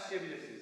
başlayabilirsiniz.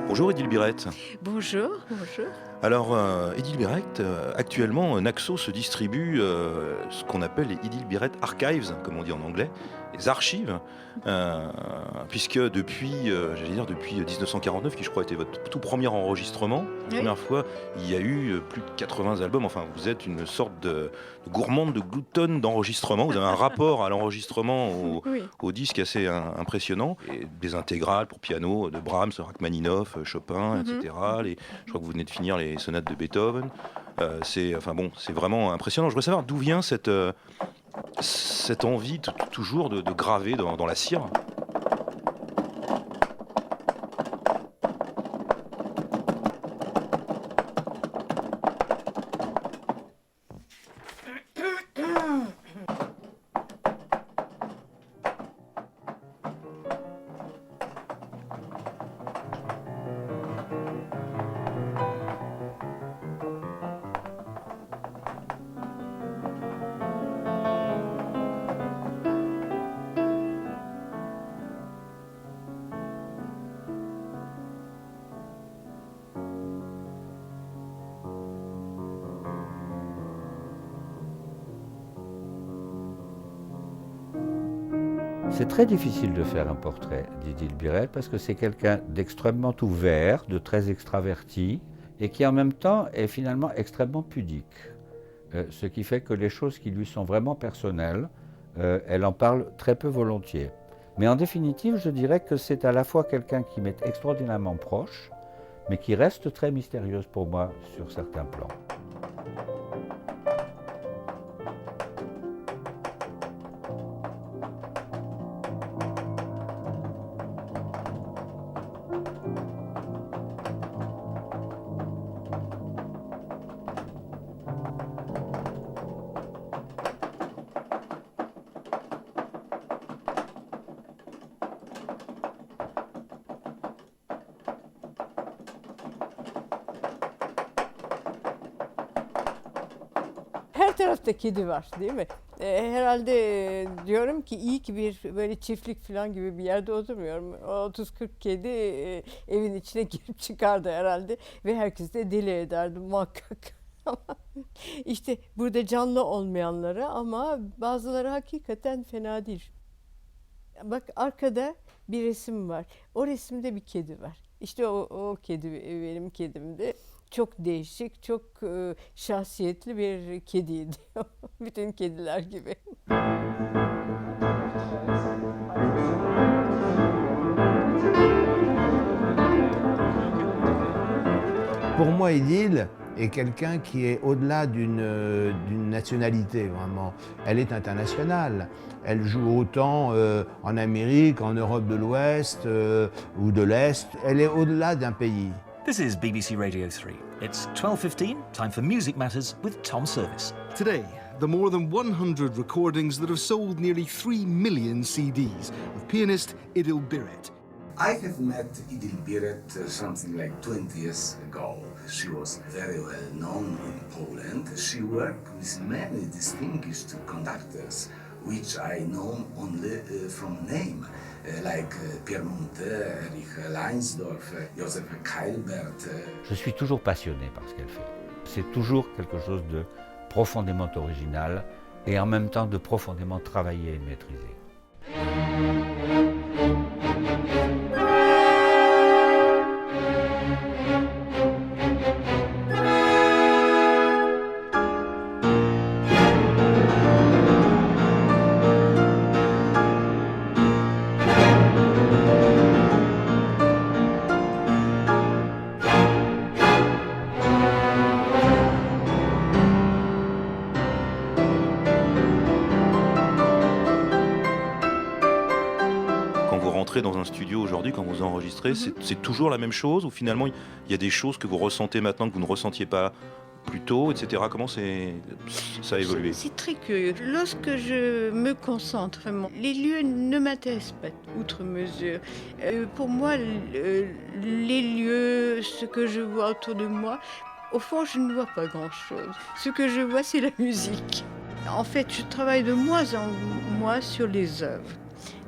Bonjour Édile Birette. Bonjour, bonjour. Alors Édile Birette, actuellement Naxos se distribue ce qu'on appelle les Édile Birette Archives, comme on dit en anglais, les archives, puisque depuis 1949, qui je crois était votre tout premier enregistrement, la première fois, il y a eu plus de 80 albums, enfin vous êtes une sorte de gourmande, de gloutonne d'enregistrement, vous avez un rapport à l'enregistrement au disque assez impressionnant, et des intégrales pour piano de Brahms, Rachmaninoff, Chopin, etc. Je crois que vous venez de finir les sonates de Beethoven, c'est vraiment impressionnant. Je voudrais savoir d'où vient cette envie toujours de graver dans la cire. C'est très difficile de faire un portrait d'Édile Birette parce que c'est quelqu'un d'extrêmement ouvert, de très extraverti et qui en même temps est finalement extrêmement pudique. Ce qui fait que les choses qui lui sont vraiment personnelles, elle en parle très peu volontiers. Mais en définitive, je dirais que c'est à la fois quelqu'un qui m'est extraordinairement proche, mais qui reste très mystérieuse pour moi sur certains plans. Her tarafta kedi var değil mi? Herhalde diyorum ki iyi ki bir böyle çiftlik falan gibi bir yerde oturmuyorum. O 30-40 kedi evin içine girip çıkardı herhalde ve herkes de deli ederdi muhakkak. Ama işte burada canlı olmayanlara ama bazıları hakikaten fena değil. Bak arkada bir resim var. O resimde bir kedi var. İşte o kedi benim kedimdi. Çok değişik, çok şahsiyetli bir kediydi. Bütün kediler gibi. Pour moi, Édile est quelqu'un qui est au-delà d'une nationalité, vraiment. Elle est internationale. Elle joue autant en Amérique, en Europe de l'Ouest ou de l'Est. Elle est au-delà d'un pays. This is BBC Radio 3. It's 12:15, time for Music Matters with Tom Service. Today, the more than 100 recordings that have sold nearly 3 million CDs of pianist Édile Birette. I have met Édile Birette something like 20 years ago. She was very well known in Poland. She worked with many distinguished conductors, which I know only from name, like Pierre Montet, Erich Leinsdorf, Joseph Keilbert. Je suis toujours passionné par ce qu'elle fait. C'est toujours quelque chose de profondément original et en même temps de profondément travaillé et maîtrisé. entrez dans un studio aujourd'hui, quand vous enregistrez, c'est toujours la même chose ou finalement il y a des choses que vous ressentez maintenant que vous ne ressentiez pas plus tôt, etc. Comment ça a évolué? C'est très curieux. Lorsque je me concentre vraiment, les lieux ne m'intéressent pas outre mesure. Pour moi, les lieux, ce que je vois autour de moi, au fond, je ne vois pas grand-chose. Ce que je vois, c'est la musique. En fait, je travaille de moins en moins sur les œuvres.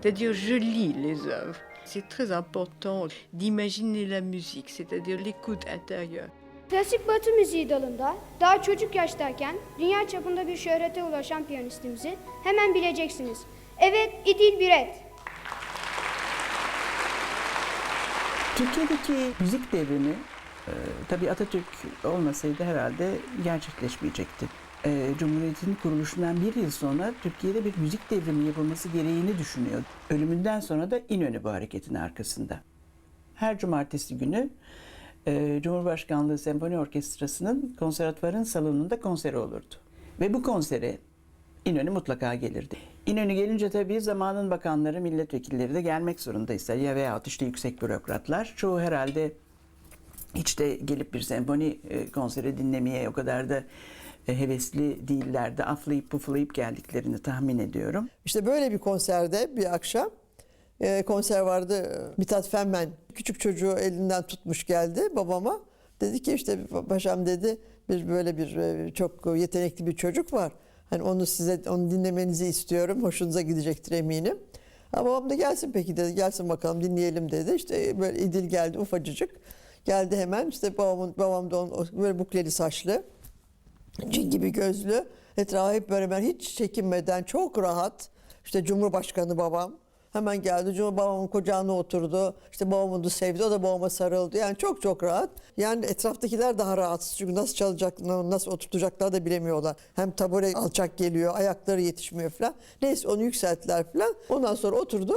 C'est-à-dire, je lis les œuvres. C'est très important d'imaginer la musique, c'est-à-dire l'écoute intérieure. Klasik Batı müziği dalında daha çocuk yaştayken dünya çapında bir şöhrete ulaşan piyanistimizi hemen bileceksiniz. Evet, İdil Biret. Türkiye'deki müzik devrimi tabii Atatürk olmasaydı herhalde gerçekleşmeyecekti. Cumhuriyet'in kuruluşundan bir yıl sonra Türkiye'de bir müzik devrimi yapılması gereğini düşünüyor. Ölümünden sonra da İnönü bu hareketin arkasında. Her cumartesi günü Cumhurbaşkanlığı Senfoni Orkestrası'nın konservatuvarın salonunda konseri olurdu. Ve bu konsere İnönü mutlaka gelirdi. İnönü gelince tabii zamanın bakanları, milletvekilleri de gelmek zorundaysa ya veyahut işte yüksek bürokratlar. Çoğu herhalde hiç de gelip bir senfoni konseri dinlemeye o kadar da hevesli değillerdi. Aflayıp puflayıp geldiklerini tahmin ediyorum. İşte böyle bir konserde bir akşam konser vardı. Mithat Fenmen küçük çocuğu elinden tutmuş geldi babama. Dedi ki işte paşam dedi böyle bir çok yetenekli bir çocuk var. Hani onu dinlemenizi istiyorum. Hoşunuza gidecektir eminim. Ha, babam da gelsin peki dedi. Gelsin bakalım dinleyelim dedi. İşte böyle İdil geldi ufacıcık. Geldi hemen işte babam da böyle bukleli saçlı. Cin gibi gözlü. Etrafı hep böyle ben hiç çekinmeden çok rahat. İşte Cumhurbaşkanı babam. Hemen geldi. Babamın kucağına oturdu. İşte babamı da sevdi. O da babama sarıldı. Yani çok çok rahat. Yani etraftakiler daha rahatsız. Çünkü nasıl çalacak, nasıl oturtacaklar da bilemiyorlar. Hem tabure alçak geliyor, ayakları yetişmiyor falan. Neyse onu yükselttiler falan. Ondan sonra oturdu.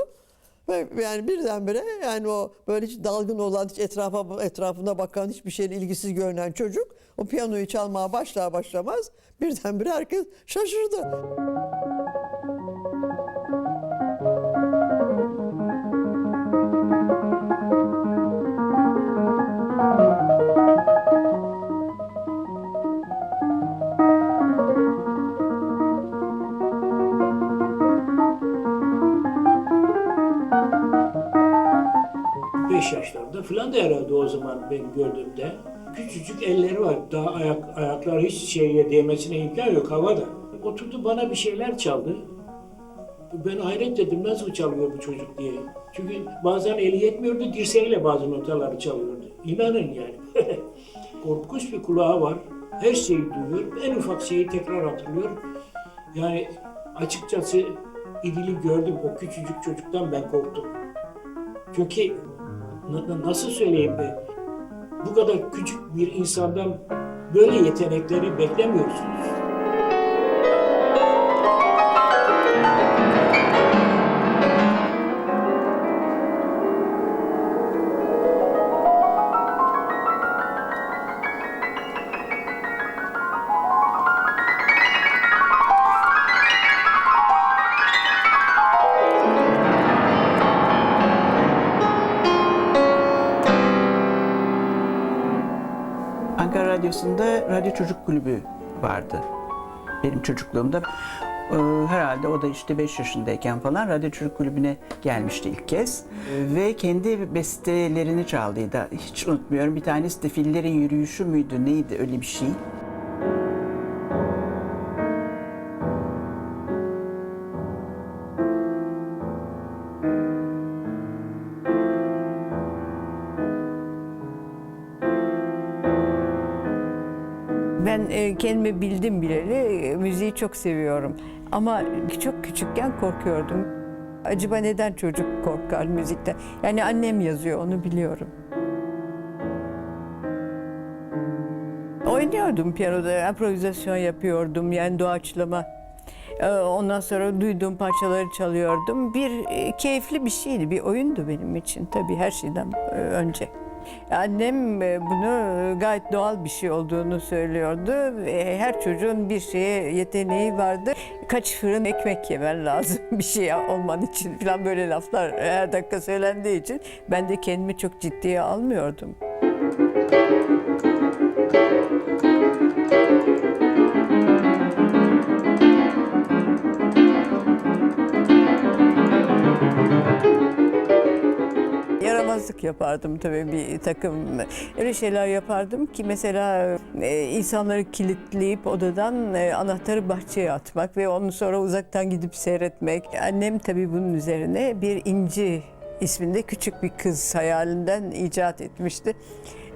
Ve yani birdenbire yani o böyle hiç dalgın olan, hiç etrafına bakan, hiçbir şeyle ilgisiz görünen çocuk o piyanoyu çalmaya başlar başlamaz birdenbire herkes şaşırdı. Yaşlarında falan da herhalde o zaman ben gördüğümde. Küçücük elleri var. Daha ayaklar hiç şeye değmesine imkan yok havada. Oturdu bana bir şeyler çaldı. Ben hayret dedim nasıl çalıyor bu çocuk diye. Çünkü bazen eli yetmiyordu, dirseğiyle bazı notaları çalıyordu. İnanın yani. Korkunç bir kulağı var. Her şeyi duyuyor. En ufak şeyi tekrar hatırlıyor. Yani açıkçası İdil'i gördüm. O küçücük çocuktan ben korktum. Çünkü nasıl söyleyeyim be? Bu kadar küçük bir insandan böyle yetenekleri beklemiyorsunuz. Ankara Radyosu'nda Radyo Çocuk Kulübü vardı benim çocukluğumda. Herhalde o da işte 5 yaşındayken falan Radyo Çocuk Kulübü'ne gelmişti ilk kez. Ve kendi bestelerini çaldıydı. Hiç unutmuyorum. Bir tanesi de Fillerin Yürüyüşü müydü neydi öyle bir şey. Ben kendimi bildim bileli müziği çok seviyorum. Ama çok küçükken korkuyordum. Acaba neden çocuk korkar müzikten? Yani annem yazıyor, onu biliyorum. Oynuyordum piyanoda, improvizasyon yapıyordum, yani doğaçlama. Ondan sonra duyduğum parçaları çalıyordum. Bir keyifli bir şeydi, bir oyundu benim için tabii her şeyden önce. Annem bunu gayet doğal bir şey olduğunu söylüyordu. Her çocuğun bir şeye yeteneği vardır. Kaç fırın ekmek yemen lazım bir şey olman için falan, böyle laflar her dakika söylendiği için ben de kendimi çok ciddiye almıyordum. Yaramazlık yapardım tabii, bir takım öyle şeyler yapardım ki mesela insanları kilitleyip odadan anahtarı bahçeye atmak ve onu sonra uzaktan gidip seyretmek. Annem tabii bunun üzerine bir İnci isminde küçük bir kız hayalinden icat etmişti.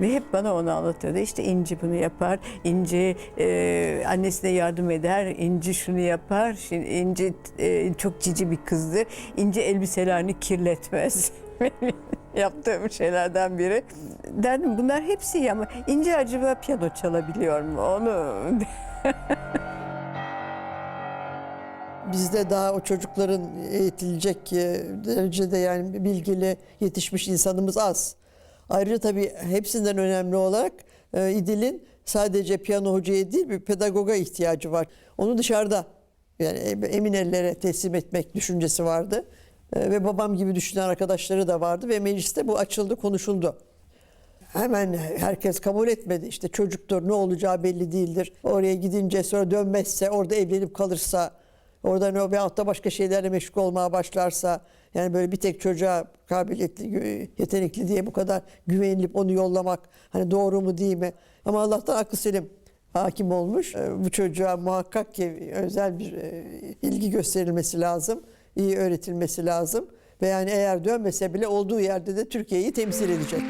Ve hep bana onu anlatıyordu. İşte İnci bunu yapar, İnci annesine yardım eder, İnci şunu yapar. Şimdi İnci çok cici bir kızdır. İnci elbiselerini kirletmez. Yaptığım şeylerden biri. Derdim bunlar hepsi ama İnci acaba piyano çalabiliyor mu? Onu... Bizde daha o çocukların eğitilecek derecede yani bilgili yetişmiş insanımız az. Ayrıca tabii hepsinden önemli olarak İdil'in sadece piyano hocaya değil bir pedagoga ihtiyacı var. Onu dışarıda yani emin ellere teslim etmek düşüncesi vardı. Ve babam gibi düşünen arkadaşları da vardı ve mecliste bu açıldı, konuşuldu. Hemen herkes kabul etmedi. İşte çocuktur, ne olacağı belli değildir. Oraya gidince sonra dönmezse, orada evlenip kalırsa, oradan o veyahut da başka şeylerle meşgul olmaya başlarsa, yani böyle bir tek çocuğa kabiliyetli, yetenekli diye bu kadar güvenilip onu yollamak hani doğru mu değil mi? Ama Allah'tan aklı selim hakim olmuş. Bu çocuğa muhakkak ki özel bir ilgi gösterilmesi lazım. İyi öğretilmesi lazım. Ve yani eğer dönmese bile olduğu yerde de Türkiye'yi temsil edecek.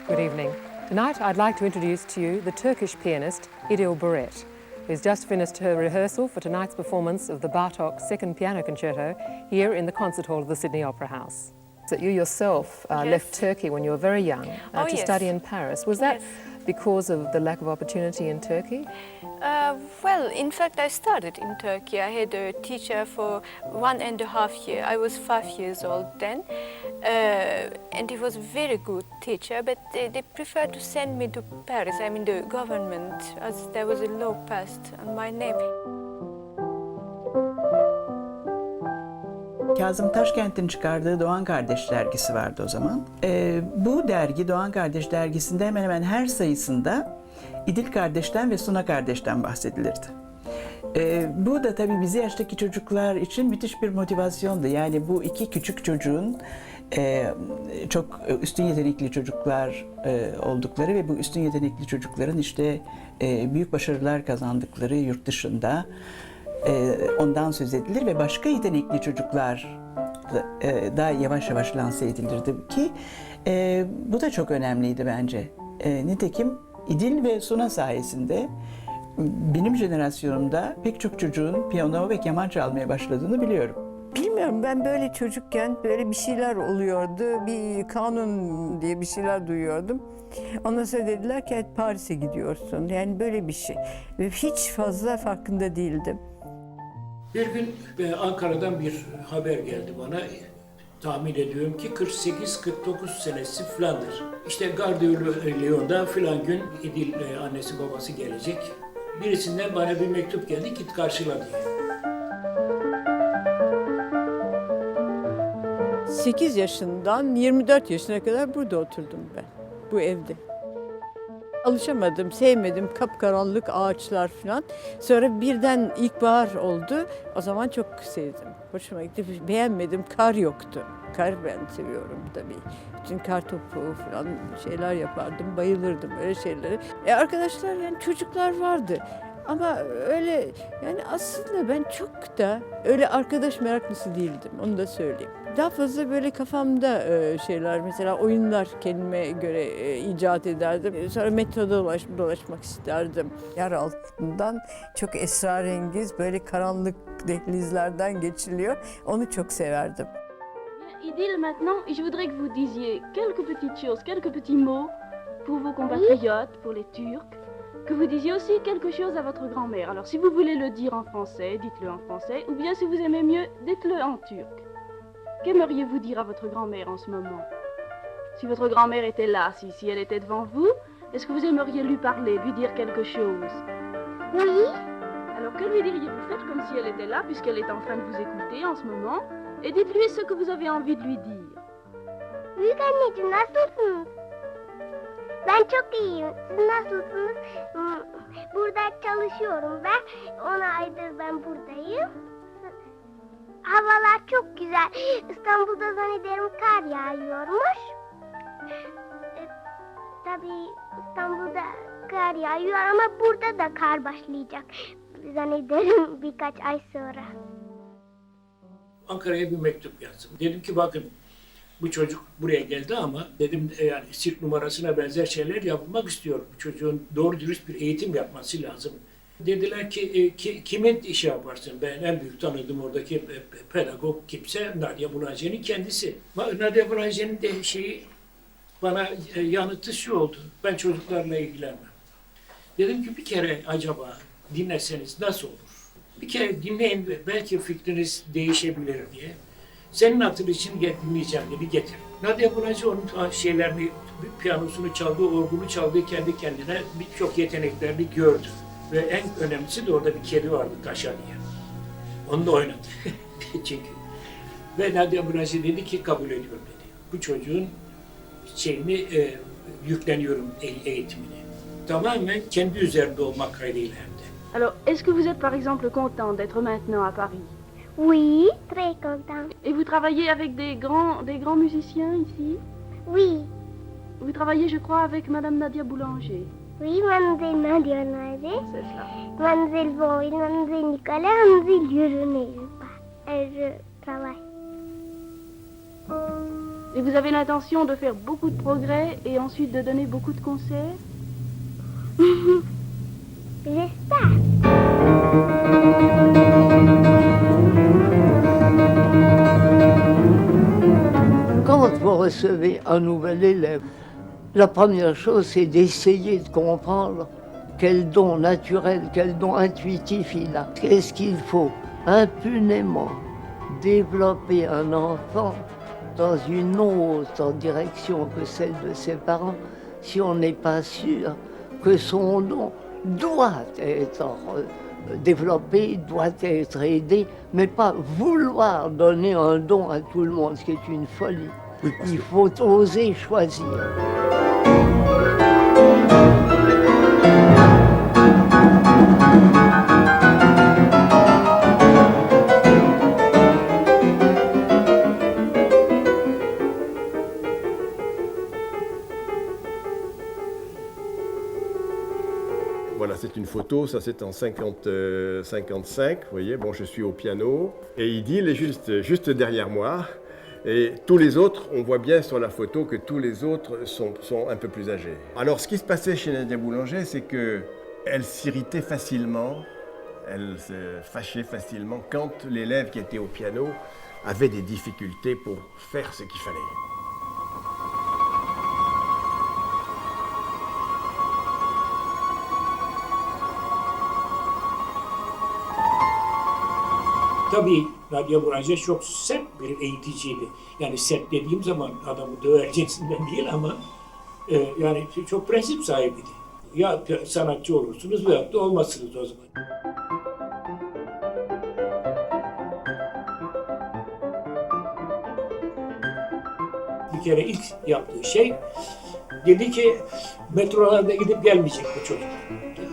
Good evening. Tonight I'd like to introduce to you the Turkish pianist İdil Biret, who's just finished her rehearsal for tonight's performance of the Bartók Second Piano Concerto here in the Concert Hall of the Sydney Opera House. So you yourself left Turkey when you were very young to study in Paris. Was that because of the lack of opportunity in Turkey? Well, in fact, I started in Turkey. I had a teacher for 1.5 years. I was 5 years old then. And he was a very good teacher, but they preferred to send me to Paris, I mean the government, as there was a law passed on my name. Kazım Taşkent'in çıkardığı Doğan Kardeş dergisi vardı o zaman. Bu dergi, Doğan Kardeş dergisinde hemen hemen her sayısında İdil kardeşten ve Suna kardeşten bahsedilirdi. Bu da tabii bizi yaştaki çocuklar için müthiş bir motivasyondu. Yani bu iki küçük çocuğun çok üstün yetenekli çocuklar oldukları ve bu üstün yetenekli çocukların işte büyük başarılar kazandıkları yurt dışında ondan söz edilir ve başka yetenekli çocuklar daha yavaş yavaş lanse edilirdi ki bu da çok önemliydi bence. Nitekim İdil ve Suna sayesinde benim jenerasyonumda pek çok çocuğun piyano ve keman çalmaya başladığını biliyorum. Bilmiyorum, ben böyle çocukken böyle bir şeyler oluyordu. Bir kanun diye bir şeyler duyuyordum. Ondan sonra dediler ki Paris'e gidiyorsun. Yani böyle bir şey. Ve hiç fazla farkında değildim. Bir gün Ankara'dan bir haber geldi bana. Tahmin ediyorum ki 48-49 senesi falandır. İşte Gare de Lyon'da filan gün İdil annesi babası gelecek. Birisinden bana bir mektup geldi, git karşıla diye. 8 yaşından 24 yaşına kadar burada oturdum ben, bu evde. Alışamadım, sevmedim, kapkaranlık ağaçlar falan. Sonra birden ilkbahar oldu, o zaman çok sevdim. Hoşuma gitti, beğenmedim, kar yoktu. Kar ben seviyorum tabii. Bütün kar topu falan şeyler yapardım, bayılırdım öyle şeylere. Arkadaşlar yani çocuklar vardı. Ama öyle yani aslında ben çok da öyle arkadaş meraklısı değildim, onu da söyleyeyim. Daha fazla böyle kafamda şeyler, mesela oyunlar kendime göre icat ederdim. Sonra metroda dolaşmak isterdim. Yer altından çok esrarengiz, böyle karanlık dehlizlerden geçiliyor. Onu çok severdim. İdil, maintenant, je voudrais que vous disiez quelques petites choses, quelques petits mots pour vos compatriotes, pour les Turcs. Que vous disiez aussi quelque chose à votre grand-mère. Alors si vous voulez le dire en français, dites-le en français, ou bien si vous aimez mieux, dites-le en turc. Qu'aimeriez-vous dire à votre grand-mère en ce moment? Si votre grand-mère était là, si elle était devant vous, est-ce que vous aimeriez lui parler, lui dire quelque chose? Oui. Alors que lui diriez-vous? Faites comme si elle était là, puisqu'elle est en train de vous écouter en ce moment, et dites-lui ce que vous avez envie de lui dire. Büyük anneciğim nasılsınız? Ben çok iyiyim. Siz nasılsınız? Burada çalışıyorum ben. 10 aydır ben buradayım. Havalar çok güzel. İstanbul'da zannederim kar yağıyormuş. Tabii İstanbul'da kar yağıyor ama burada da kar başlayacak. Zannederim birkaç ay sonra. Ankara'ya bir mektup yazdım. Dedim ki bakın bu çocuk buraya geldi ama dedim yani sirk numarasına benzer şeyler yapmak istiyorum. Bu çocuğun doğru dürüst bir eğitim yapması lazım. Dediler ki kimin işi yaparsın? Ben en büyük tanıdığım oradaki pedagog kimse Nadia Boulanger'in kendisi. Nadia Boulanger'in de bana yanıtı şu oldu. Ben çocuklarla ilgilenmem. Dedim ki bir kere acaba dinleseniz nasıl olur? Bir kere dinleyin ve belki fikriniz değişebilir diye. Senin hatırın için dinleyeceğim dedi, getir. Nadia Boulanger onun şeylerini, piyanosunu çaldığı, orgunu çaldığı kendi kendine birçok yeteneklerini gördü. Ve en önemlisi de orada bir kedi vardı, Kaşa diye. Onu da oynadı. Çünkü. Ve Nadia Boulanger dedi ki kabul ediyorum dedi. Bu çocuğun yükleniyorum eğitimini. Tamamen kendi üzerinde olmak kaydıyla hem de. Alors, est-ce que vous êtes par exemple content d'être maintenant à Paris? Oui, très content. Et vous travaillez avec des grands musiciens ici? Oui. Vous travaillez, je crois, avec Madame Nadia Boulanger. Oui, Mademoiselle Nadia Boulanger. C'est cela. Mademoiselle Boyle, Mademoiselle Nicolas, Mademoiselle Dieudonné. Je travaille. Et vous avez l'intention de faire beaucoup de progrès et ensuite de donner beaucoup de concerts? J'espère. Quand vous recevez un nouvel élève, la première chose, c'est d'essayer de comprendre quel don naturel, quel don intuitif il a. Est-ce qu'il faut impunément développer un enfant dans une autre direction que celle de ses parents si on n'est pas sûr que son don doit être développé, doit être aidé, mais pas vouloir donner un don à tout le monde, ce qui est une folie. Il faut oser choisir. Voilà, c'est une photo, ça c'est en 55, vous voyez, bon, je suis au piano, et Idil est juste derrière moi, et tous les autres, on voit bien sur la photo que tous les autres sont un peu plus âgés. Alors, ce qui se passait chez Nadia Boulanger, c'est qu'elle s'irritait facilement, elle se fâchait facilement quand l'élève qui était au piano avait des difficultés pour faire ce qu'il fallait. Tabii Nadia Boulanger çok sert bir eğiticiydi. Yani sert dediğim zaman adamı döver cinsinden değil ama yani çok prensip sahibiydi. Ya sanatçı olursunuz veyahut da olmazsınız o zaman. Bir kere ilk yaptığı şey dedi ki metrolarda gidip gelmeyecek bu çocuk.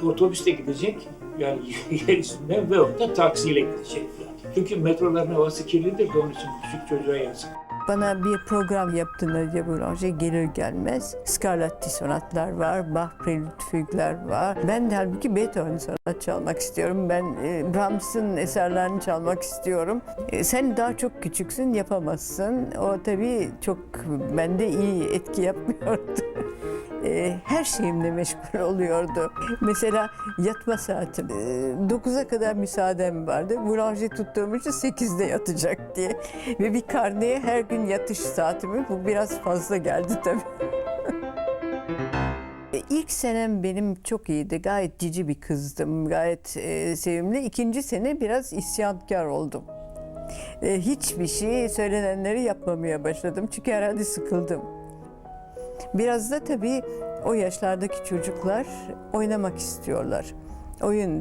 Otobüste gidecek yani yerisinden veyahut da taksiyle gidecek falan. Çünkü metroların havası kirlidir de onun için küçük çocuğa yazık. Bana bir program yaptı Nadia Boulanger gelir gelmez. Scarlatti sonatlar var, Bach prelüt fügler var. Ben de halbuki Beethoven sonat çalmak istiyorum. Ben Brahms'ın eserlerini çalmak istiyorum. Sen daha çok küçüksün, yapamazsın. O tabii çok bende iyi etki yapmıyordu. Her şeyimle meşgul oluyordu. Mesela yatma saatim. 9'a kadar müsaadem vardı. Boulanger tuttuğum için 8'de yatacak diye. Ve bir karneye her gün yatış saatimi, bu biraz fazla geldi tabii. İlk senem benim çok iyiydi. Gayet cici bir kızdım. Gayet sevimli. İkinci sene biraz isyankar oldum. Hiçbir şey söylenenleri yapmamaya başladım. Çünkü herhalde sıkıldım. Biraz da tabii o yaşlardaki çocuklar oynamak istiyorlar.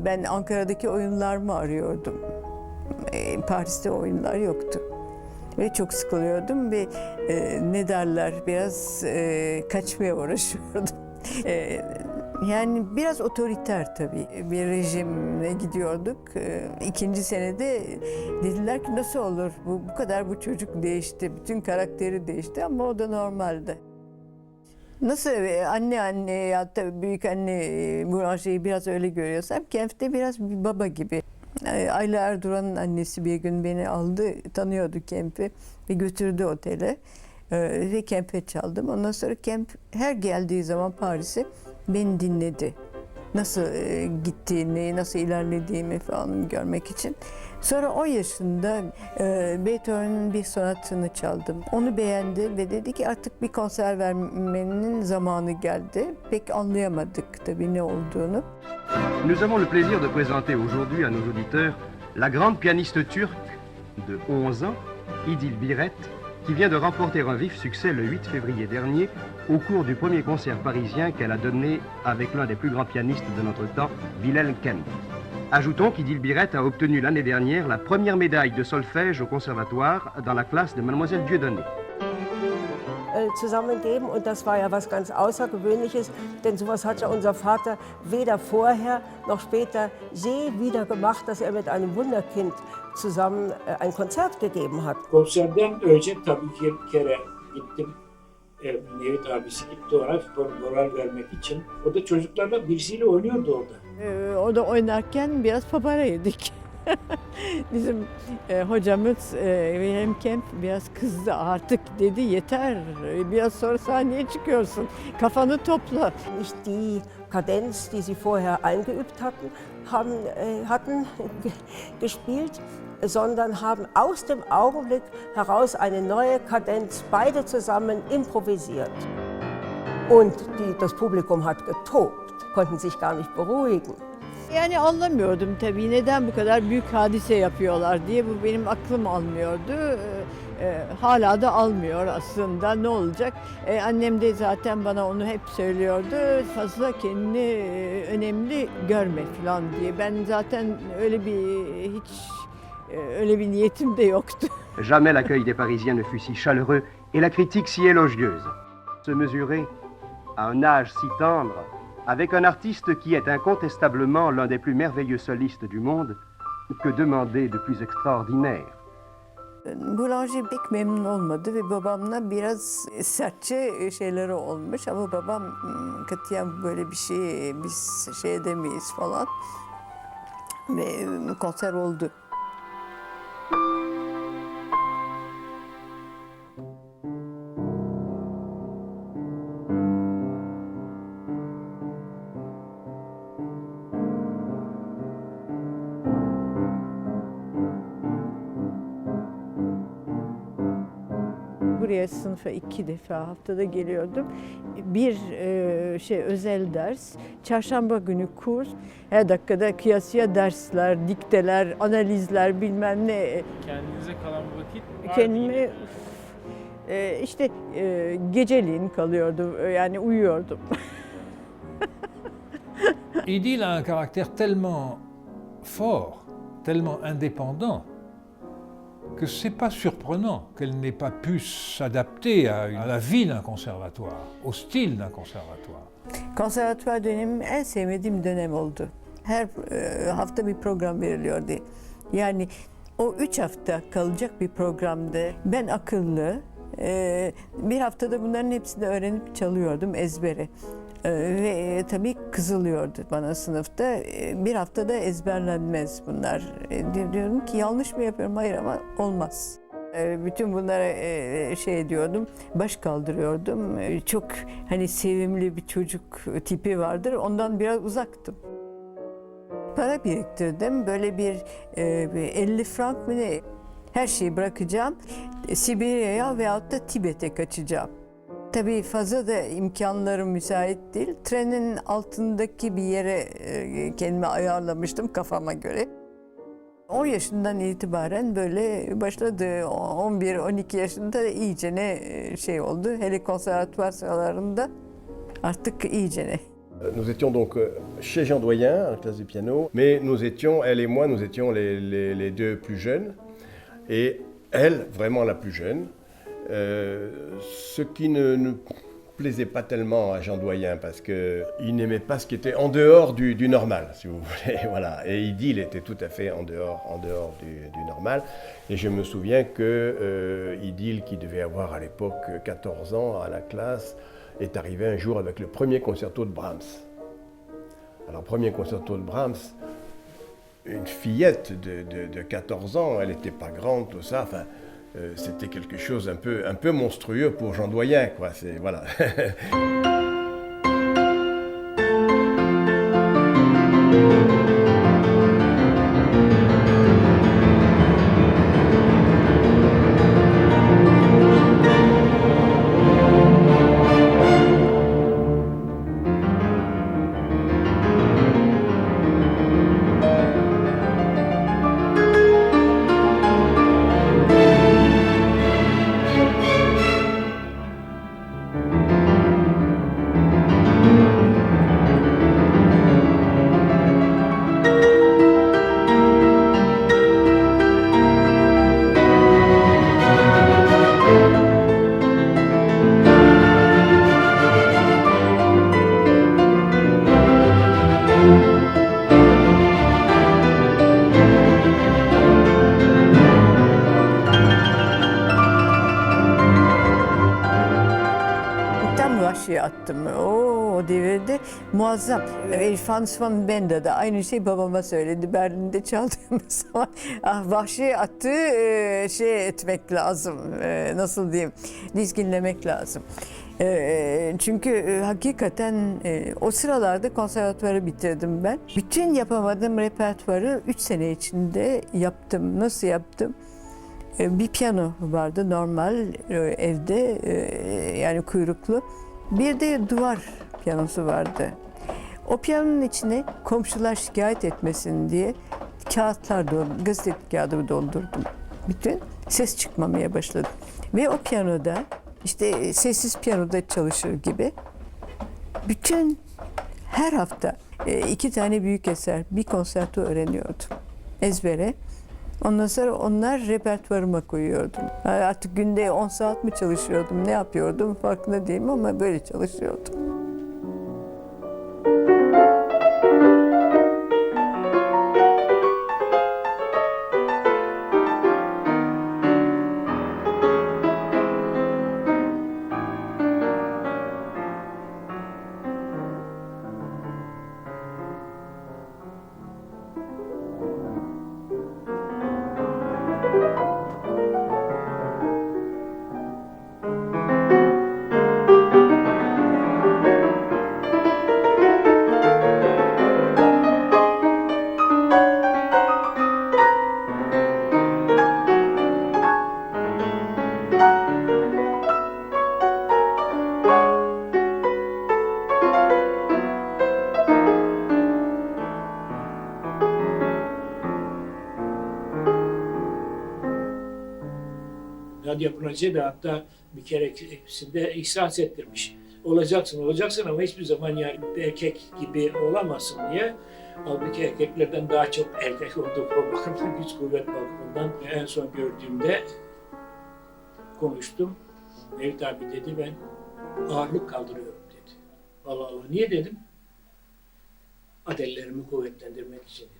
Ben Ankara'daki oyunlarımı arıyordum. Paris'te oyunlar yoktu. Ve çok sıkılıyordum ve ne derler biraz kaçmaya uğraşıyordum. Yani biraz otoriter tabii bir rejimle gidiyorduk. İkinci senede dediler ki nasıl olur bu kadar bu çocuk değişti, bütün karakteri değişti ama o da normaldi. Nasıl anne ya da büyük anne Boulanger'i biraz öyle görüyorsam Kemp'te biraz bir baba gibi. Ayla Erduran'ın annesi bir gün beni aldı, tanıyordu Kemp'i ve götürdü otele ve Kemp'e çaldım. Ondan sonra Kemp her geldiği zaman Paris'e beni dinledi. Nasıl gittiğini, nasıl ilerlediğimi falan görmek için. Sonra 10 yaşında Beethoven'ın bir sonatını çaldım. Onu beğendi ve dedi ki artık bir konser vermenin zamanı geldi. Pek anlayamadık tabii ne olduğunu. Nous avons le plaisir de présenter aujourd'hui à nos auditeurs la grande pianiste turque de 11 ans, İdil Biret, qui vient de remporter un vif succès le 8 février dernier au cours du premier concert parisien qu'elle a donné avec l'un des plus grands pianistes de notre temps, Wilhelm Kempf. Ajoutons qu'Idil Biret a obtenu l'année dernière la première médaille de solfège au conservatoire dans la classe de Mademoiselle Dieudonné. Zusammengeben und das war ja was ganz Außergewöhnliches, denn sowas hat ja unser Vater weder vorher noch später je wieder gemacht, dass er mit einem Wunderkind zusammen ein Konzert gegeben hat. Konserden önce tabii ki bir kere gittim. Nevit abisi gitti ona moral vermek için. O da çocuklarla birisiyle oynuyordu orada. O da oynarken biraz papara yedik. Bizim hocamız Wilhelm Kempf biraz kızdı artık dedi yeter biraz sonra sahneye çıkıyorsun kafanı topla. Nicht die Kadenz, die sie vorher eingeübt hatten gespielt, sondern haben aus dem Augenblick heraus eine neue Kadenz beide zusammen improvisiert. Und das Publikum hat getobt, konnten sich gar nicht beruhigen. Yani anlamıyordum tabii neden bu kadar büyük hadise yapıyorlar diye, bu benim aklım almıyordu. Hala da almıyor aslında, ne olacak? Annem de zaten bana onu hep söylüyordu, fazla kendini önemli görme falan diye. Ben zaten öyle bir niyetim de yoktu. Jamais l'accueil des Parisiens ne fut si chaleureux et la critique si élogieuse. Se mesurer à un âge si tendre avec un artiste qui est incontestablement l'un des plus merveilleux solistes du monde, que demander de plus extraordinaire? Boulanger pek memnun olmadı ve babamla biraz sertçe şeyleri olmuş ama babam katiyen böyle bir şey biz şey edemeyiz falan ve konser oldu. Buraya sınıfa 2 defa haftada geliyordum. Bir özel ders, çarşamba günü kurs, her dakikada kıyasıya dersler, dikteler, analizler bilmem ne. Kendinize kalan vakit var Kendime geceliğin kalıyordu, yani uyuyordum. İdil a un caractère tellement fort, tellement indépendant, que c'est pas surprenant qu'elle n'ait pas pu s'adapter à la vie d'un conservatoire, au style d'un conservatoire. Konservatuvar dönemim en sevmediğim dönem oldu. Her hafta bir program veriliyordu. Yani o 3 hafta kalacak bir programdı. Ben akıllı, bir haftada bunların hepsini öğrenip çalıyordum ezbere. Ve tabii kızılıyordu bana sınıfta. Bir haftada ezberlenmez bunlar. Diyorum ki yanlış mı yapıyorum? Hayır ama olmaz. Bütün bunlara diyordum, baş kaldırıyordum. Çok sevimli bir çocuk tipi vardır, ondan biraz uzaktım. Para biriktirdim, böyle bir 50 frank mı ne? Her şeyi bırakacağım, Sibirya'ya veyahut da Tibet'e kaçacağım. Tabii fazla da imkanlarım müsait değil. Trenin altındaki bir yere kendimi ayarlamıştım kafama göre. 10 yaşından itibaren böyle başladı. 11-12 yaşında iyice ne şey oldu. Hele konservatuvar sıralarında artık iyice ne. Nous étions donc chez Jean Doyen, en classe de piano, mais nous étions, elle et moi, nous étions les deux plus jeunes, et elle, vraiment la plus jeune, ce qui ne plaisait pas tellement à Jean Doyen, parce qu'il n'aimait pas ce qui était en dehors du normal, si vous voulez, voilà. Et Idil était tout à fait en dehors du normal, et je me souviens que Idil, qui devait avoir à l'époque 14 ans à la classe, est arrivé un jour avec le premier concerto de Brahms. Alors, premier concerto de Brahms, une fillette de 14 ans, elle n'était pas grande, tout ça, enfin, c'était quelque chose un peu monstrueux pour Jean Doyen, quoi, c'est, voilà. Attım. O devirde muazzam. Franz von Benda da aynı şey babama söyledi. Berlin'de çaldığımız zaman vahşi attı şey etmek lazım. Nasıl diyeyim? Dizginlemek lazım. Çünkü hakikaten o sıralarda konservatuvarı bitirdim ben. Bütün yapamadığım repertuarı 3 sene içinde yaptım. Nasıl yaptım? Bir piyano vardı normal evde yani kuyruklu. Bir de duvar piyanosu vardı. O piyanonun içine komşular şikayet etmesin diye kağıtlar, gazete kağıdı doldurdum. Bütün ses çıkmamaya başladı. Ve o piyanoda işte sessiz piyanoda çalışır gibi bütün her hafta 2 tane büyük eser, bir konserto öğreniyordum ezbere. Ondan sonra onlar repertuarıma koyuyordum. Artık günde 10 saat mi çalışıyordum, ne yapıyordum farkında değilim ama böyle çalışıyordum. Nadia Brunze de hatta bir keresinde ihsas ettirmiş. Olacaksın ama hiçbir zaman yani bir erkek gibi olamazsın diye. Halbuki erkeklerden daha çok erkek olduğu bakımından, güç kuvvet bakımından en son gördüğümde konuştum. Mevlüt abi dedi ben ağırlık kaldırıyorum dedi. Allah Allah niye dedim? Adellerimi kuvvetlendirmek için dedi.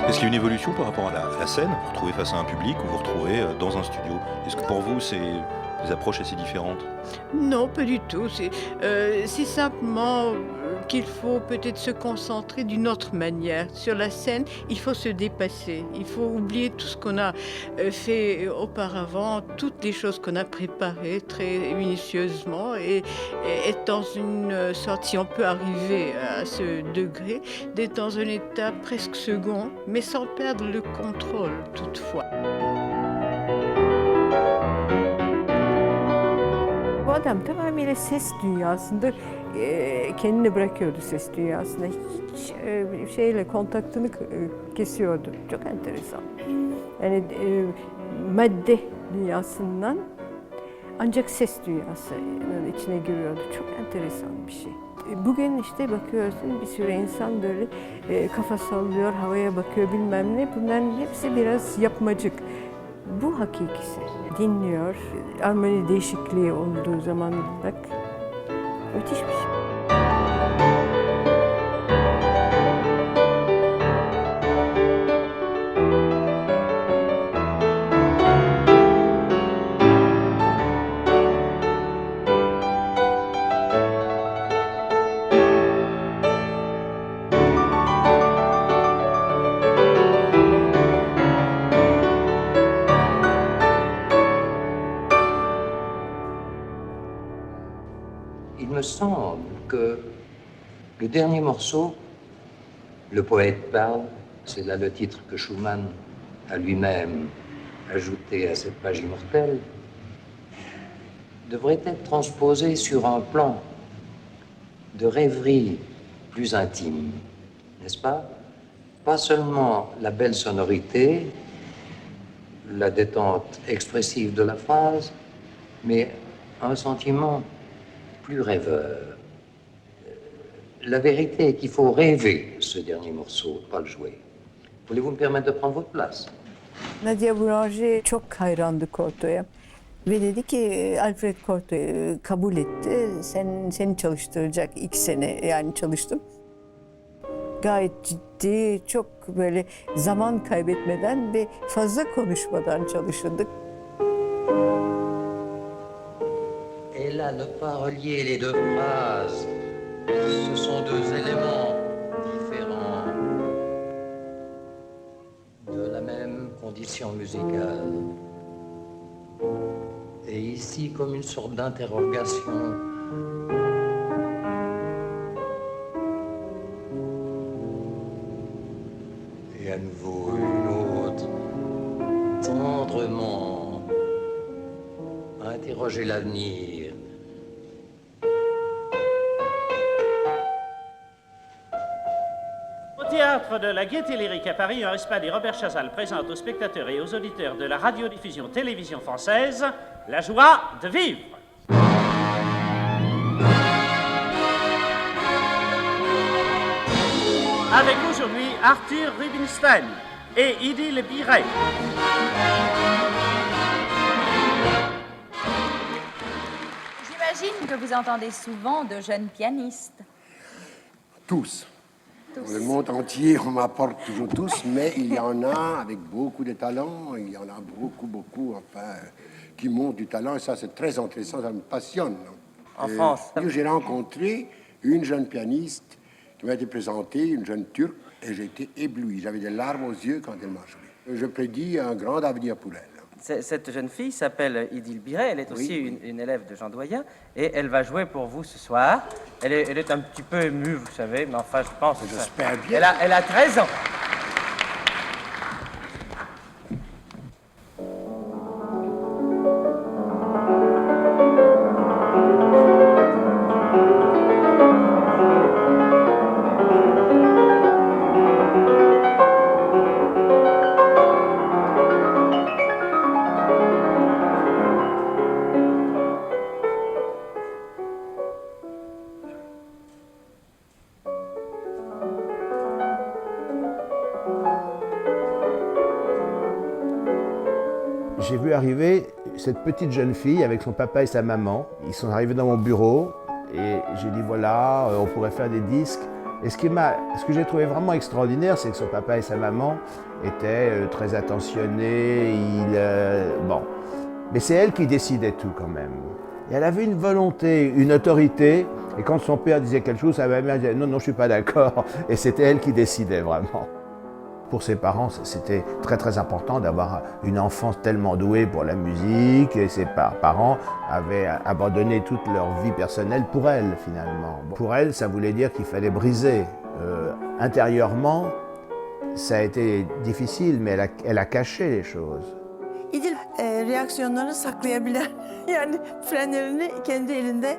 Est-ce qu'il y a une évolution par rapport à la scène? Vous vous retrouvez face à un public ou vous vous retrouvez dans un studio? Est-ce que pour vous, c'est des approches assez différentes? Non, pas du tout. C'est simplement qu'il faut peut-être se concentrer d'une autre manière. Sur la scène, il faut se dépasser. Il faut oublier tout ce qu'on a fait auparavant, toutes les choses qu'on a préparées très minutieusement et être dans une sorte, si on peut arriver à ce degré, d'être dans un état presque second, mais sans perdre le contrôle toutefois. Bu adam tamamıyla ses dünyasında kendini bırakıyordu ses dünyasına. Hiç şeyle kontaktını kesiyordu. Çok enteresan. Yani madde dünyasından ancak ses dünyasının içine giriyordu. Çok enteresan bir şey. Bugün işte bakıyorsun bir sürü insan böyle kafa sallıyor, havaya bakıyor bilmem ne. Bunların hepsi biraz yapmacık. Bu hakikisi. Dinliyor, armoni değişikliği olduğu zaman bak müthiş bir şey. Il me semble que le dernier morceau, Le poète parle, c'est là le titre que Schumann a lui-même ajouté à cette page immortelle, devrait être transposé sur un plan de rêverie plus intime, n'est-ce pas? Pas seulement la belle sonorité, la détente expressive de la phrase, mais un sentiment plus rêveur. La vérité est qu'il faut rêver ce dernier morceau, pas le jouer. Voulez-vous me permettre de prendre votre place? Nadia Boulanger çok hayrandı Corto'ya. Ve dedi ki Alfred Corto kabul etti. Seni çalıştıracak 2 sene yani çalıştım. Gayet ciddi, çok böyle zaman kaybetmeden ve fazla konuşmadan çalışıldık. Elle a ne pas relier les deux phrases. Ce sont deux éléments différents de la même condition musicale. Et ici, comme une sorte d'interrogation. Et à nouveau une autre, tendrement, interroger l'avenir. Au théâtre de la Gaîté Lyrique à Paris, un Respal et Robert Chazal présente aux spectateurs et aux auditeurs de la radiodiffusion télévision française la joie de vivre. Avec aujourd'hui Arthur Rubinstein et Idil Biret. J'imagine que vous entendez souvent de jeunes pianistes. Tous. Dans le monde entier, on m'apporte toujours tous, mais il y en a avec beaucoup de talent, il y en a beaucoup, enfin, qui montrent du talent, et ça c'est très intéressant, ça me passionne. En France. J'ai rencontré une jeune pianiste qui m'a été présentée, une jeune turque, et j'ai été ébloui. J'avais des larmes aux yeux quand elle m'a joué. Je prédis un grand avenir pour elle. Cette jeune fille s'appelle Idil Biret, elle est aussi une élève de Jean Doyen, et elle va jouer pour vous ce soir. Elle est un petit peu émue, vous savez, mais enfin, je pense que j'espère bien. Elle a 13 ans. J'ai vu arriver cette petite jeune fille avec son papa et sa maman. Ils sont arrivés dans mon bureau et j'ai dit voilà, on pourrait faire des disques. Et ce que j'ai trouvé vraiment extraordinaire, c'est que son papa et sa maman étaient très attentionnés. Bon. Mais c'est elle qui décidait tout quand même. Et elle avait une volonté, une autorité. Et quand son père disait quelque chose, sa mère disait non, non, je ne suis pas d'accord. Et c'était elle qui décidait vraiment. Pour ses parents, c'était très très important d'avoir une enfance tellement douée pour la musique. Et ses parents avaient abandonné toute leur vie personnelle pour elle, finalement. Pour elle, ça voulait dire qu'il fallait briser. Intérieurement, ça a été difficile, mais elle a caché les choses. İdil reaksiyonlarını saklayabilen, yani frenlerini kendi elinde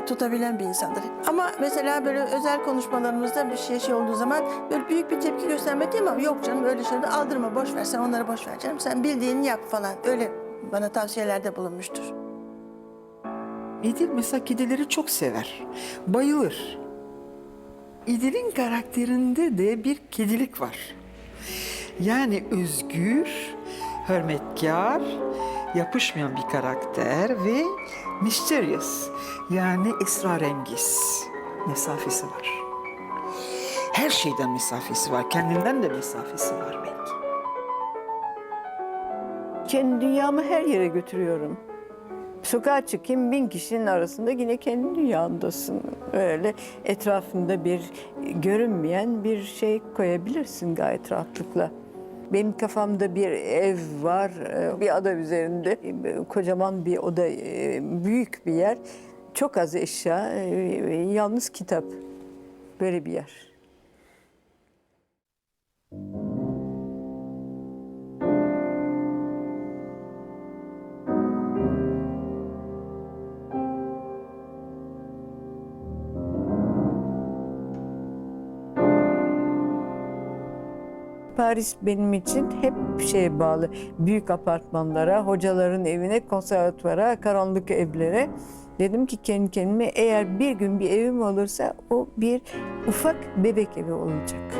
tutabilen bir insandır. Ama mesela böyle özel konuşmalarımızda bir şey olduğu zaman böyle büyük bir tepki göstermek değil mi? Yok canım öyle şeyleri aldırma, boş ver, sen onları boş ver canım. Sen bildiğini yap falan. Öyle bana tavsiyelerde bulunmuştur. İdil mesela kedileri çok sever, bayılır. İdil'in karakterinde de bir kedilik var. Yani özgür, hürmetkar, yapışmayan bir karakter ve mysterious, yani esrarengiz mesafesi var. Her şeyden mesafesi var, kendinden de mesafesi var belki. Kendi dünyamı her yere götürüyorum. Sokağa çıkayım 1000 kişinin arasında yine kendi dünyandasın. Öyle etrafında bir görünmeyen bir şey koyabilirsin gayet rahatlıkla. Benim kafamda bir ev var, bir ada üzerinde. Kocaman bir oda, büyük bir yer. Çok az eşya, yalnız kitap. Böyle bir yer. Paris benim için hep şeye bağlı. Büyük apartmanlara, hocaların evine, konservatuvara, karanlık evlere. Dedim ki kendi kendime eğer bir gün bir evim olursa o bir ufak bebek evi olacak.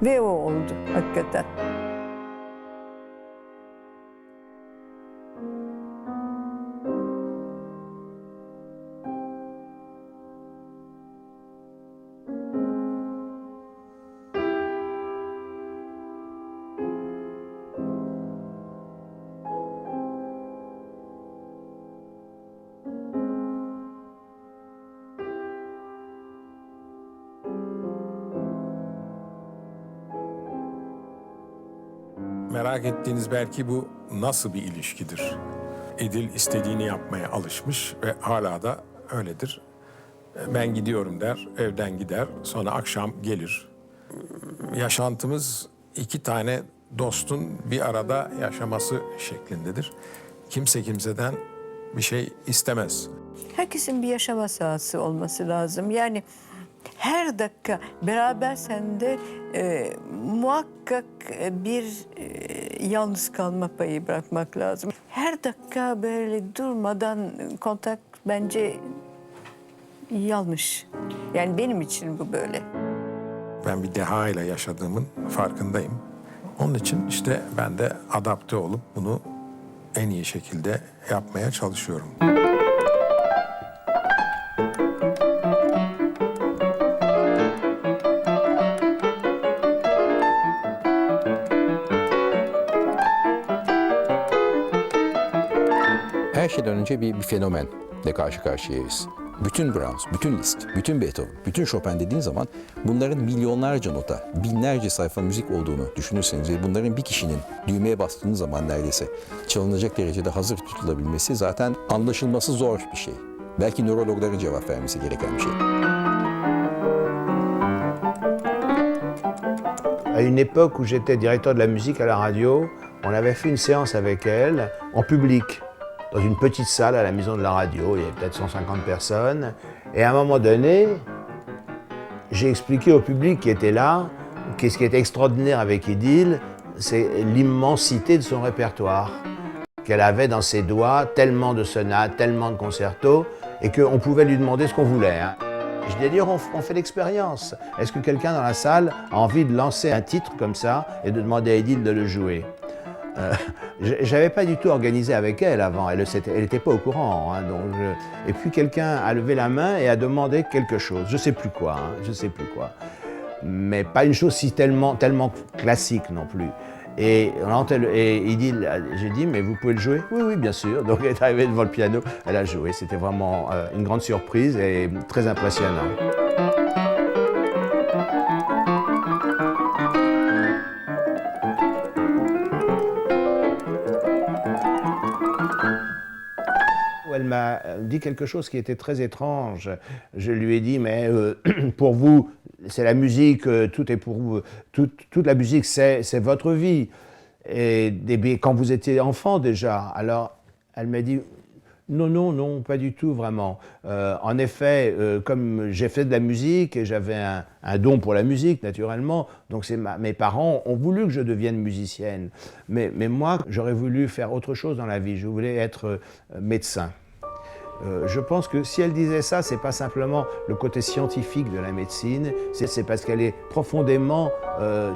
Ve o oldu hakikaten. Merak ettiğiniz belki bu nasıl bir ilişkidir? İdil istediğini yapmaya alışmış ve hala da öyledir. Ben gidiyorum der, evden gider, sonra akşam gelir. Yaşantımız iki tane dostun bir arada yaşaması şeklindedir. Kimse kimseden bir şey istemez. Herkesin bir yaşama sahası olması lazım. Yani her dakika beraber sende muhakkak bir yalnız kalma payı bırakmak lazım. Her dakika böyle durmadan kontak bence yanlış. Yani benim için bu böyle. Ben bir deha ile yaşadığımın farkındayım. Onun için işte ben de adapte olup bunu en iyi şekilde yapmaya çalışıyorum. Her şeyden önce bir fenomenle karşı karşıyayız. Bütün Brahms, bütün Liszt, bütün Beethoven, bütün Chopin dediğin zaman bunların milyonlarca nota, binlerce sayfa müzik olduğunu düşünürseniz ve bunların bir kişinin düğmeye bastığınız zaman neredeyse çalınacak derecede hazır tutulabilmesi zaten anlaşılması zor bir şey. Belki nörologların cevap vermesi gereken bir şey. À une époque où j'étais directeur de la musique à la radio, on avait fait une séance avec elle en public, dans une petite salle à la maison de la radio, il y avait peut-être 150 personnes. Et à un moment donné, j'ai expliqué au public qui était là qu'est-ce qui était extraordinaire avec Idil, c'est l'immensité de son répertoire. Qu'elle avait dans ses doigts tellement de sonates, tellement de concertos, et qu'on pouvait lui demander ce qu'on voulait. Je dis d'ailleurs, on fait l'expérience. Est-ce que quelqu'un dans la salle a envie de lancer un titre comme ça et de demander à Idil de le jouer? J'avais pas du tout organisé avec elle avant, elle n'était pas au courant. Hein, et puis quelqu'un a levé la main et a demandé quelque chose, je sais plus quoi, mais pas une chose si tellement classique non plus. Et Idil, j'ai dit, mais vous pouvez le jouer? Oui, oui, bien sûr. Donc elle est arrivée devant le piano, elle a joué. C'était vraiment une grande surprise et très impressionnant. Elle m'a dit quelque chose qui était très étrange. Je lui ai dit, mais pour vous, c'est la musique, tout est pour vous, toute la musique, c'est votre vie. Et quand vous étiez enfant déjà, alors elle m'a dit, non, non, non, pas du tout vraiment. En effet, comme j'ai fait de la musique et j'avais un don pour la musique naturellement, donc mes parents ont voulu que je devienne musicienne. Mais moi, j'aurais voulu faire autre chose dans la vie. Je voulais être médecin. Je pense que si elle disait ça, c'est pas simplement le côté scientifique de la médecine, c'est parce qu'elle est profondément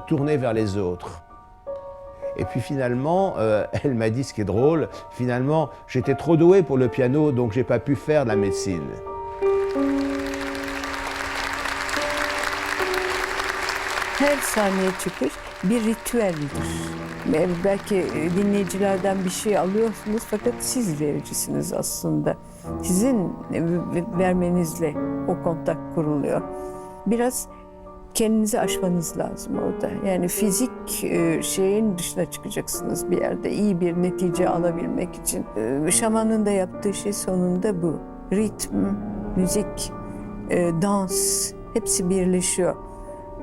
tournée vers les autres. Et puis finalement, elle m'a dit ce qui est drôle, finalement, j'étais trop doué pour le piano, donc j'ai pas pu faire de la médecine. Her sahneye çıkış bir ritüeldir. Belki dinleyicilerden bir şey alıyorsunuz fakat siz vericisiniz aslında. Sizin vermenizle o kontak kuruluyor. Biraz kendinizi aşmanız lazım orada. Yani fizik şeyin dışına çıkacaksınız bir yerde iyi bir netice alabilmek için. Şamanın da yaptığı şey sonunda bu. Ritm, müzik, dans hepsi birleşiyor.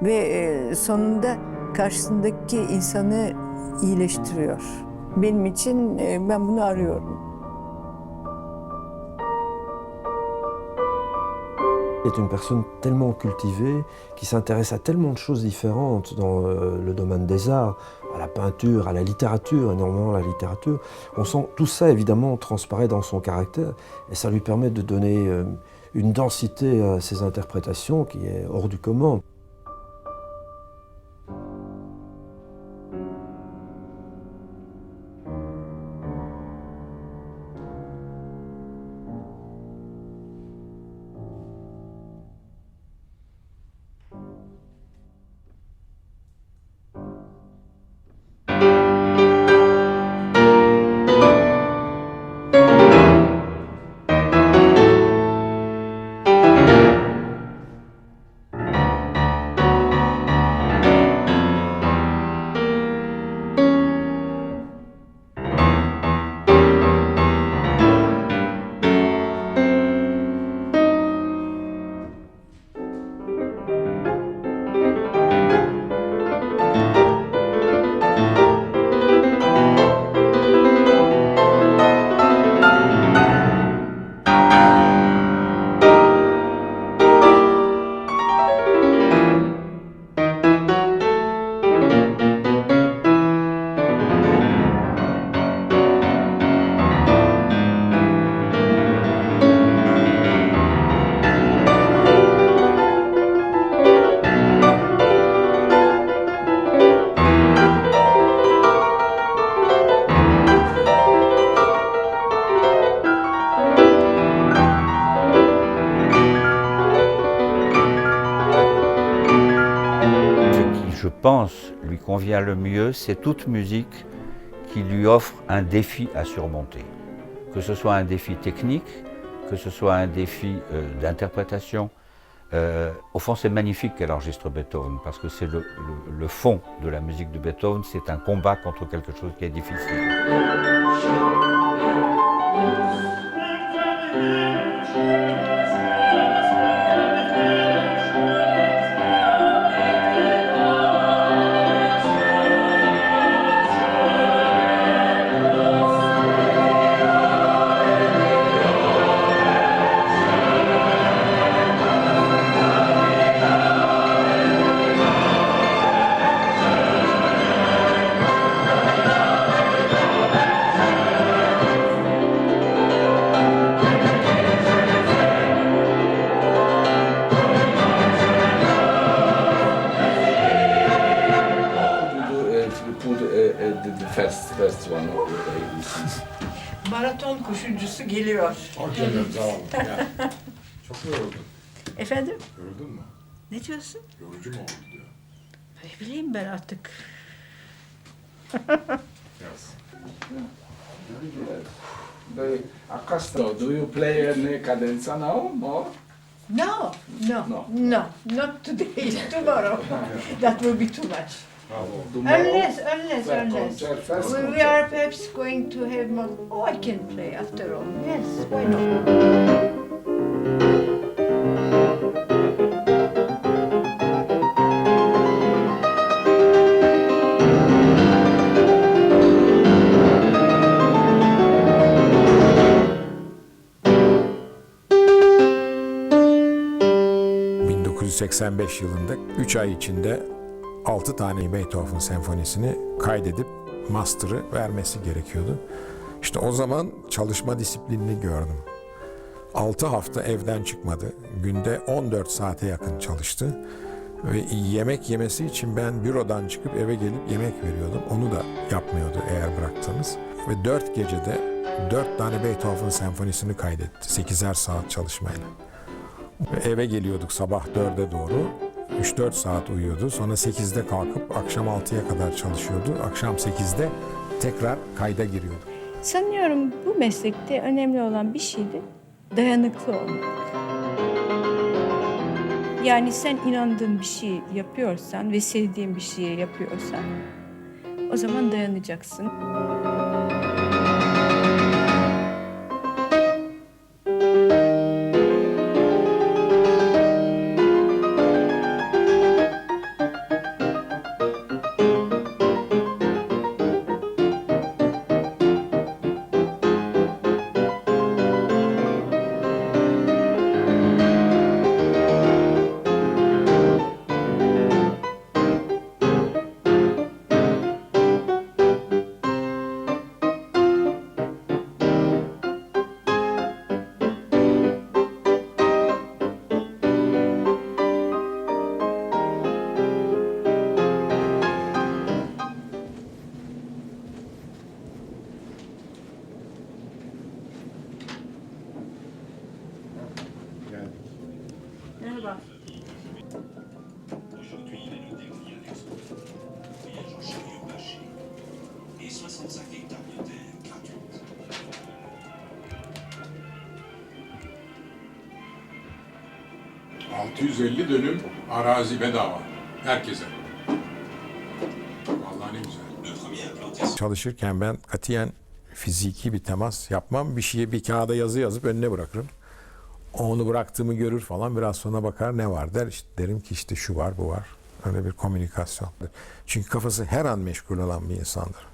Ve sonunda karşısındaki insanı iyileştiriyor. Benim için ben bunu arıyorum. est une personne tellement cultivée, qui s'intéresse à tellement de choses différentes dans le domaine des arts, à la peinture, à la littérature, énormément à la littérature. On sent tout ça évidemment transparaît dans son caractère et ça lui permet de donner une densité à ses interprétations qui est hors du commun. pense lui convient le mieux, c'est toute musique qui lui offre un défi à surmonter. Que ce soit un défi technique, que ce soit un défi d'interprétation. Au fond, c'est magnifique qu'elle enregistre Beethoven, parce que c'est le fond de la musique de Beethoven, c'est un combat contre quelque chose qui est difficile. Maraton koşucusu geliyor. Çok yoruldum. Efendim? Yoruldun mu? Ne diyorsun? Yorucu mu oldu diyor. Ne bileyim ben artık. Yes. The Castro, do you play any cadenza now? More? No, not today, tomorrow. That will be too much. Unless we are perhaps going to have more. Oh, I can play after all. Yes, why not? ...1985 yılında 3 ay içinde 6 tane Beethoven senfonisini kaydedip master'ı vermesi gerekiyordu. İşte o zaman çalışma disiplinini gördüm. 6 hafta evden çıkmadı. Günde 14 saate yakın çalıştı. Ve yemek yemesi için ben bürodan çıkıp eve gelip yemek veriyordum. Onu da yapmıyordu eğer bıraktınız. Ve 4 gecede 4 tane Beethoven senfonisini kaydetti. 8'er saat çalışmayla. Ve eve geliyorduk sabah 4'e doğru. 3-4 saat uyuyordu. Sonra 8'de kalkıp akşam 6'ya kadar çalışıyordu. Akşam 8'de tekrar kayda giriyordu. Sanıyorum bu meslekte önemli olan bir şey de dayanıklı olmak. Yani sen inandığın bir şey yapıyorsan ve sevdiğin bir şeyi yapıyorsan o zaman dayanacaksın. Merhaba. Et 65 hectares de terre gratuite. ...650 dönüm arazi bedava. Herkese. Vallahi ne güzel. Çalışırken ben katiyen fiziki bir temas yapmam. Bir şeye bir kağıda yazı yazıp önüne bırakırım. Onu bıraktığımı görür falan, biraz sonra bakar ne var der. İşte derim ki işte şu var, bu var. Öyle bir komünikasyon. Çünkü kafası her an meşgul olan bir insandır.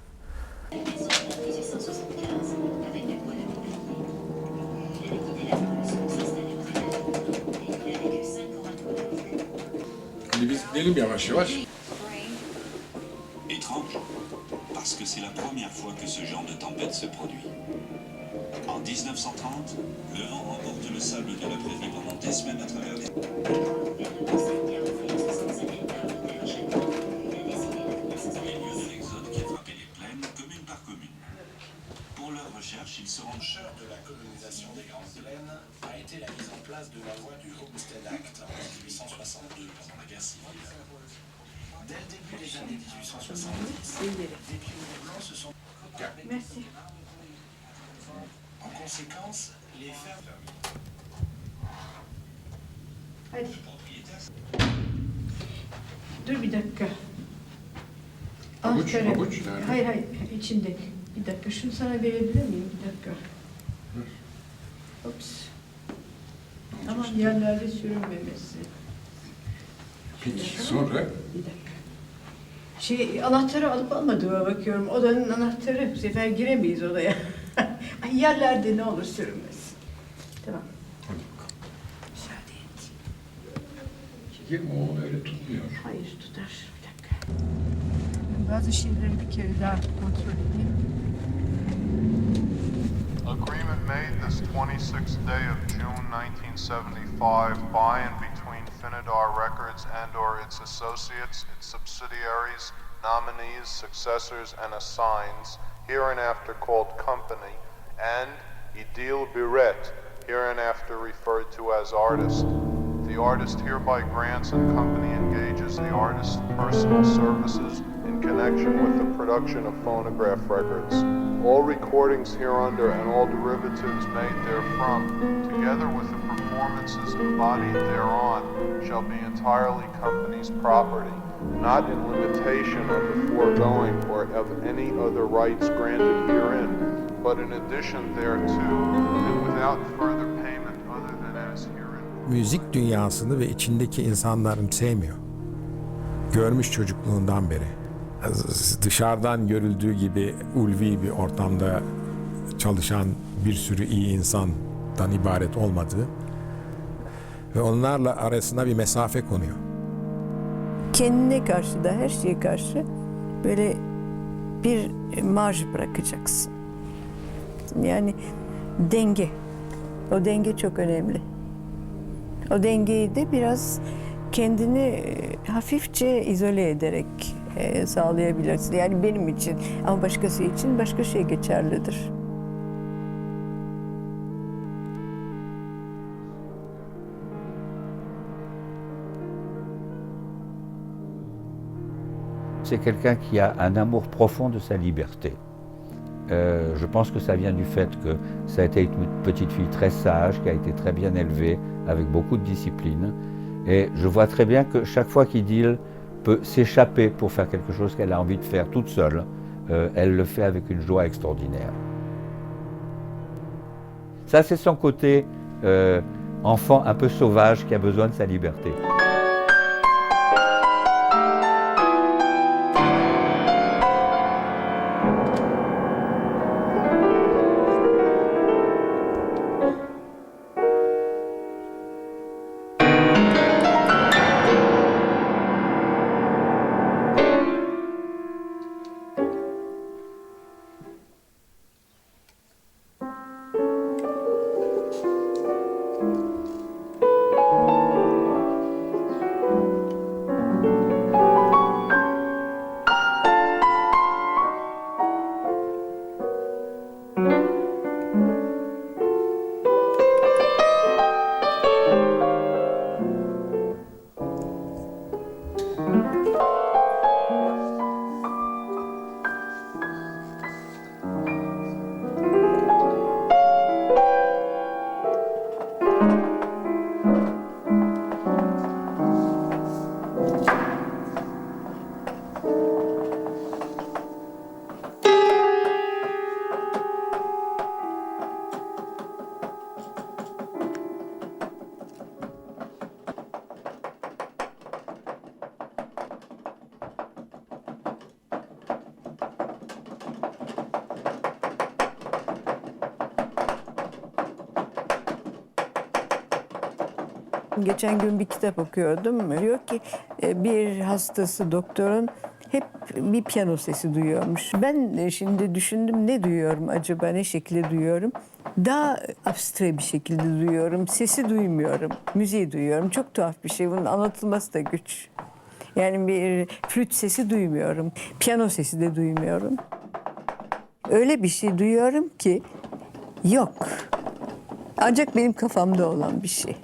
Şimdi biz gidelim yavaş yavaş. Étrange, parce que c'est la première fois que ce genre de tempête se produit. En 1930, le vent remporte le sable de la prairie pendant des semaines à travers les... Les lieux de l'exode qui a frappé les plaines, commune par commune. Pour leur recherche, ils se rendent... Le de la colonisation des Grandes Plaines a été la mise en place de la loi du Homestead Act en 1862 pendant la guerre civile. Dès le début des années 1870, des pionniers blancs se sont... Merci. En conséquence, les fermes... Hadi. Dur bir dakika. Havuç, Anahtarı. havuç nerede? Hayır, içinde. Bir dakika, şunu sana verebilir miyim? Bir dakika. Ops. Tamam, yerlerde sürünmemesi. Peki, sonra? Bir dakika. Anahtarı alıp almadığıma bakıyorum. Odanın anahtarı. Bu sefer giremeyiz odaya. Ay, yerlerde ne olur sürünmesin. Tamam. Hadi bakalım. Müsaade et. Girme, o öyle tutmuyor. Hayır, tutar. Bir dakika. Bazı şeyleri bir kere daha kontrol edeyim. Agreement made this 26th day of June 1975 by and between Finidar Records and/or its associates, its subsidiaries, nominees, successors, and assigns, hereinafter called Company, and Idil Biret, hereinafter referred to as Artist. The artist hereby grants and Company engages the artist's personal services in connection with the production of phonograph records. All recordings hereunder and all derivatives made therefrom, together with the performances embodied thereon, shall be entirely company's property, not in limitation of the foregoing or of any other rights granted herein, but in addition thereto, and without further payment other than as herein. Müzik dünyasını ve içindeki insanları sevmiyor. Görmüş çocukluğundan beri. Dışarıdan görüldüğü gibi ulvi bir ortamda çalışan bir sürü iyi insandan ibaret olmadığı ve onlarla arasına bir mesafe konuyor. Kendine karşı da her şeye karşı böyle bir marj bırakacaksın. Yani denge. O denge çok önemli. O dengeyi de biraz kendini hafifçe izole ederek sağlayabilirsin. Yani benim için ama başkası için başka şey geçerlidir. C'est quelqu'un qui a un amour profond de sa liberté. Je pense que ça vient du fait que ça a été une petite fille très sage, qui a été très bien élevée, avec beaucoup de discipline. Et je vois très bien que chaque fois qu'Idil peut s'échapper pour faire quelque chose qu'elle a envie de faire toute seule, elle le fait avec une joie extraordinaire. Ça, c'est son côté enfant un peu sauvage qui a besoin de sa liberté. Geçen gün bir kitap okuyordum. Diyor ki bir hastası doktorun hep bir piyano sesi duyuyormuş. Ben şimdi düşündüm, ne duyuyorum acaba, ne şekilde duyuyorum? Daha abstre bir şekilde duyuyorum. Sesi duymuyorum, müziği duyuyorum. Çok tuhaf bir şey. Bunun anlatılması da güç. Yani bir flüt sesi duymuyorum. Piyano sesi de duymuyorum. Öyle bir şey duyuyorum ki yok. Ancak benim kafamda olan bir şey.